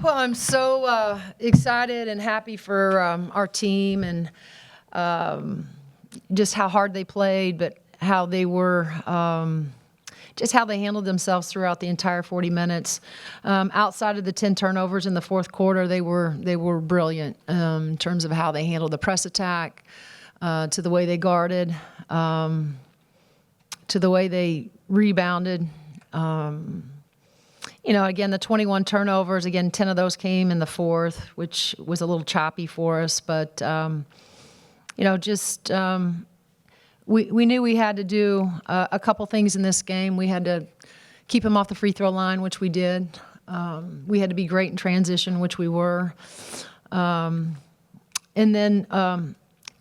Well, I'm so excited and happy for our team and just how hard they played, but how they were, just how they handled themselves throughout the entire 40 minutes. Outside of the 10 turnovers in the fourth quarter, they were brilliant in terms of how they handled the press attack, to the way they guarded, to the way they rebounded. Again, the 21 turnovers, again, 10 of those came in the fourth, which was a little choppy for us. But, we knew we had to do a couple things in this game. We had to keep them off the free throw line, which we did. We had to be great in transition, which we were. And then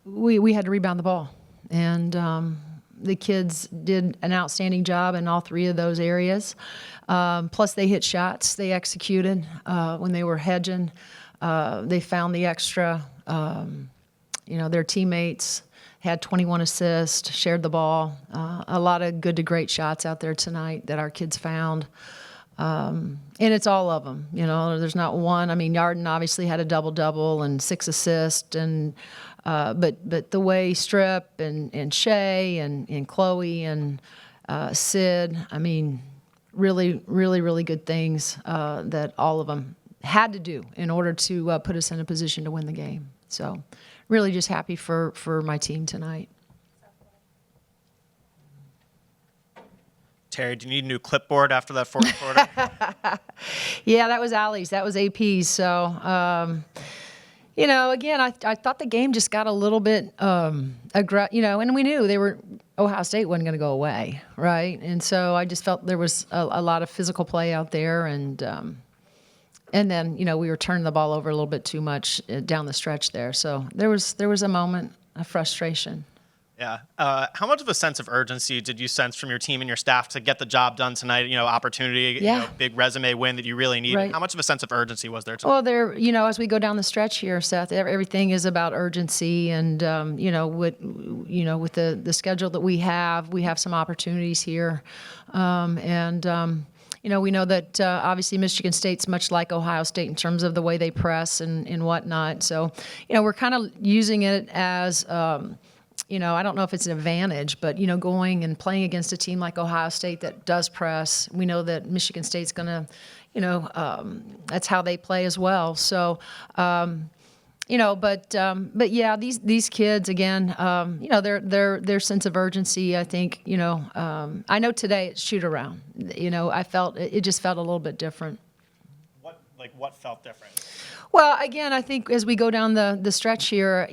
we had to rebound the ball. And the kids did an outstanding job in all three of those areas. Plus, they hit shots. They executed when they were hedging. They found the extra. Their teammates had 21 assists, shared the ball. A lot of good to great shots out there tonight that our kids found. And it's all of them. There's not one. I mean, Yarden obviously had a double-double and 6 assists, and but the way Strip and Shay and Chloe and Sid, I mean, really, really, really good things that all of them had to do in order to put us in a position to win the game. So really just happy for my team tonight. Teri, do you need a new clipboard after that fourth quarter? Yeah, that was Allie's. That was AP's. So, again, I thought the game just got a little bit, and we knew Ohio State wasn't going to go away, right? And so I just felt there was a lot of physical play out there, and then, we were turning the ball over a little bit too much down the stretch there. So there was a moment of frustration. Yeah. How much of a sense of urgency did you sense from your team and your staff to get the job done tonight? Opportunity, big resume win that you really needed. Right. How much of a sense of urgency was there tonight? Well, as we go down the stretch here, Seth, everything is about urgency, and with the schedule that we have some opportunities here, we know that obviously Michigan State's much like Ohio State in terms of the way they press and whatnot. So, we're kind of using it as, I don't know if it's an advantage, but, going and playing against a team like Ohio State that does press. We know that Michigan State's going to, that's how they play as well. So, but yeah, these kids again, their sense of urgency. I think, I know today it's shoot around. I felt it just felt a little bit different. What felt different? Well, again, I think as we go down the stretch here,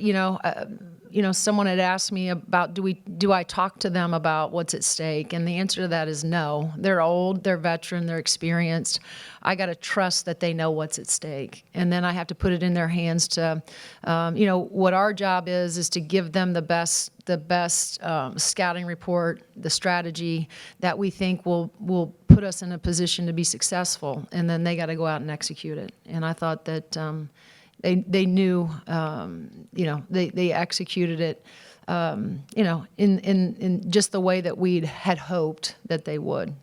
someone had asked me about do I talk to them about what's at stake, and the answer to that is no. They're old, they're veteran, they're experienced. I got to trust that they know what's at stake, and then I have to put it in their hands to, what our job is to give them the best scouting report, the strategy that we think will put us in a position to be successful, and then they got to go out and execute it. And I thought that they knew, they executed it, in just the way that we had hoped that they would.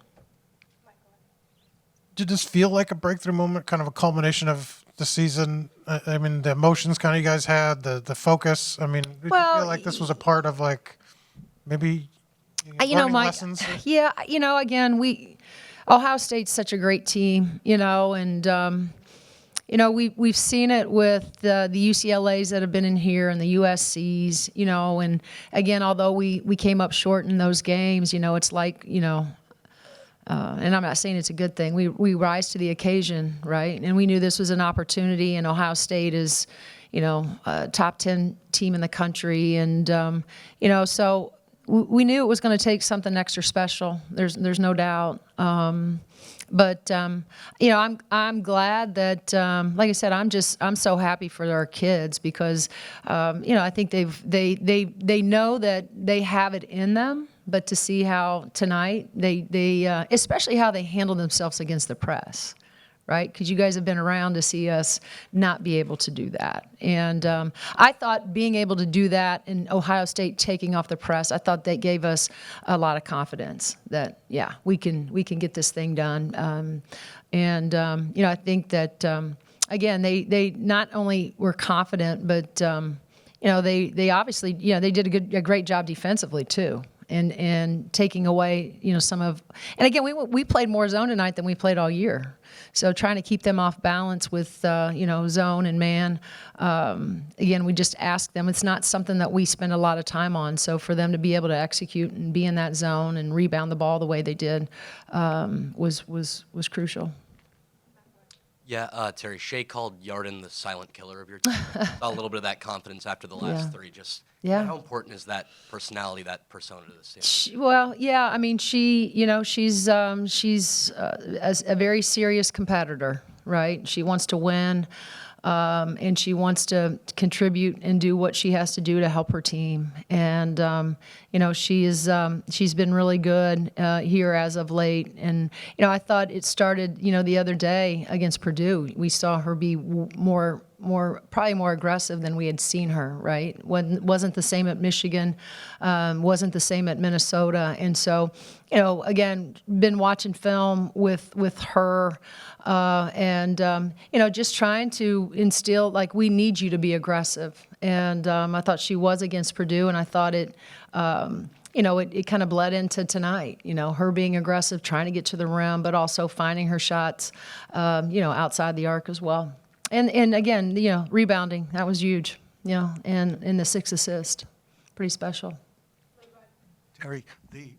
Did this feel like a breakthrough moment, kind of a culmination of the season? I mean, the emotions kind of you guys had, the focus. I mean, did you feel like this was a part of maybe learning lessons? Yeah, again, Ohio State's such a great team, and we've seen it with the UCLAs that have been in here and the USCs, and again, although we came up short in those games, it's like, and I'm not saying it's a good thing. We rise to the occasion, right? And we knew this was an opportunity, and Ohio State is, a top 10 team in the country, and so we knew it was going to take something extra special. There's no doubt. But I'm glad that, like I said, I'm so happy for our kids because, I think they know that they have it in them. But to see how tonight they especially how they handle themselves against the press, right? Because you guys have been around to see us not be able to do that. And I thought being able to do that in Ohio State taking off the press, I thought that gave us a lot of confidence that, we can get this thing done. I think that, again, they not only were confident, but they obviously they did a great job defensively too, and taking away some of. And again, we played more zone tonight than we played all year. So trying to keep them off balance with zone and man. Again, we just ask them. It's not something that we spend a lot of time on. So for them to be able to execute and be in that zone and rebound the ball the way they did was crucial. Yeah, Teri, Shea called Yarden the silent killer of your team. Saw a little bit of that confidence after the last three. Just how important is that personality, that persona to this team? Well, yeah, I mean, she's a very serious competitor, right? She wants to win, and she wants to contribute and do what she has to do to help her team. And she's been really good here as of late. And I thought it started the other day against Purdue. We saw her be probably more aggressive than we had seen her, right? Wasn't the same at Michigan, wasn't the same at Minnesota. And so, again, been watching film with her and just trying to instill, like, we need you to be aggressive. And I thought she was against Purdue, and I thought it kind of bled into tonight, her being aggressive, trying to get to the rim, but also finding her shots, outside the arc as well. And again, rebounding, that was huge, and the 6 assists, pretty special. Teri, the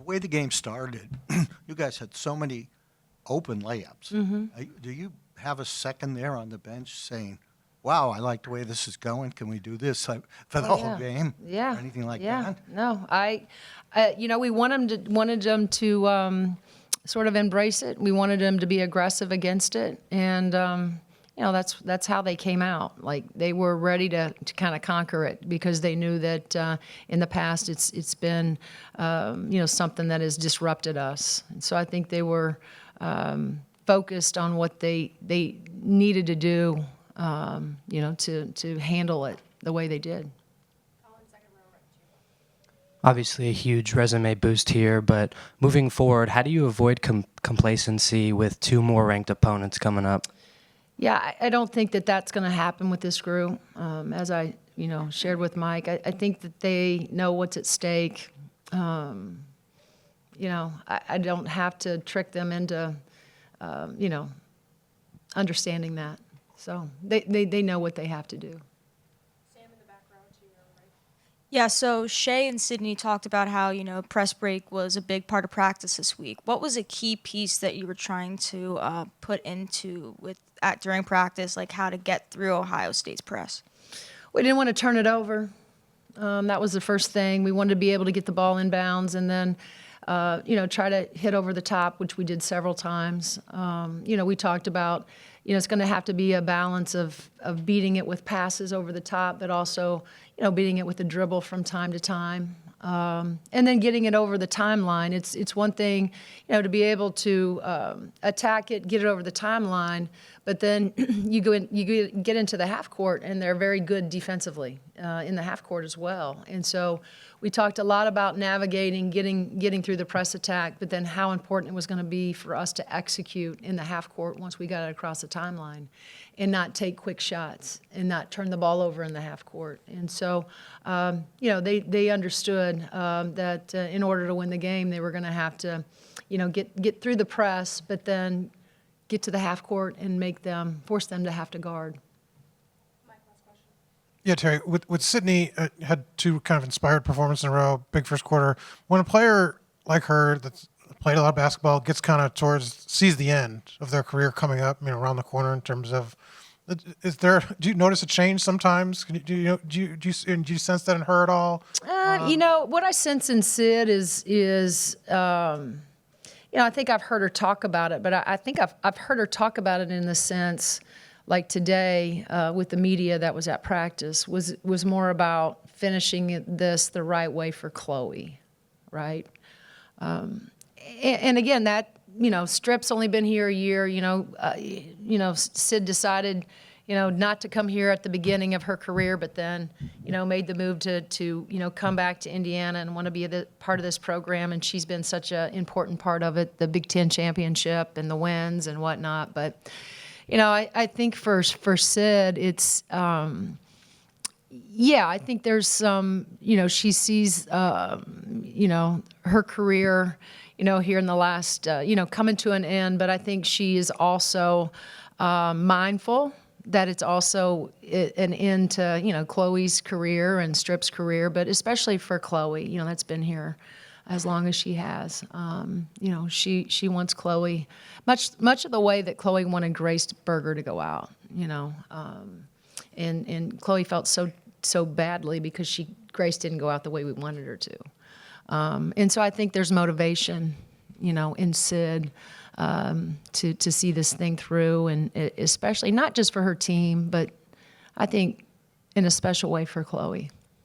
way the game started, you guys had so many open layups. Mm-hmm. Do you have a second there on the bench saying, wow, I like the way this is going. Can we do this for the whole game? Yeah. Or anything like that? No, we wanted them to sort of embrace it. We wanted them to be aggressive against it. And, that's how they came out. Like, they were ready to kind of conquer it because they knew that in the past it's been, something that has disrupted us. And so I think they were focused on what they needed to do, to handle it the way they did. Obviously a huge resume boost here, but moving forward, how do you avoid complacency with 2 more ranked opponents coming up? Yeah, I don't think that that's going to happen with this group. As I, shared with Mike, I think that they know what's at stake. I don't have to trick them into, understanding that. So they know what they have to do. Yeah, so Shea and Sydney talked about how, press break was a big part of practice this week. What was a key piece that you were trying to put into during practice, like how to get through Ohio State's press? We didn't want to turn it over. That was the first thing. We wanted to be able to get the ball inbounds and then, try to hit over the top, which we did several times. We talked about, it's going to have to be a balance of beating it with passes over the top, but also, beating it with a dribble from time to time. And then getting it over the timeline. It's one thing, to be able to attack it, get it over the timeline, but then you get into the half court, and they're very good defensively in the half court as well. And so we talked a lot about navigating, getting through the press attack, but then how important it was going to be for us to execute in the half court once we got it across the timeline, and not take quick shots and not turn the ball over in the half court. And so, they understood that in order to win the game, they were going to have to, get through the press, but then get to the half court and force them to have to guard. Yeah, Teri, with Sydney, had 2 kind of inspired performances in a row, big first quarter. When a player like her that's played a lot of basketball gets kind of sees the end of their career coming up, around the corner in terms of, do you notice a change sometimes? Do you sense that in her at all? What I sense in Sid is I think I've heard her talk about it, but I think I've heard her talk about it in the sense, like today with the media that was at practice, was more about finishing this the right way for Chloe, right? And again, that, Strip's only been here a year, Sid decided, not to come here at the beginning of her career, but then, made the move to come back to Indiana and want to be part of this program. And she's been such an important part of it, the Big Ten championship and the wins and whatnot. But, I think for Sid, it's, yeah, I think there's some, she sees, her career, here in the last, coming to an end, but I think she is also mindful that it's also an end to, Chloe's career and Strip's career, but especially for Chloe, that's been here as long as she has. She wants Chloe much of the way that Chloe wanted Grace Berger to go out, and Chloe felt so badly because Grace didn't go out the way we wanted her to. And so I think there's motivation, in Sid to see this thing through, and especially not just for her team, but I think in a special way for Chloe.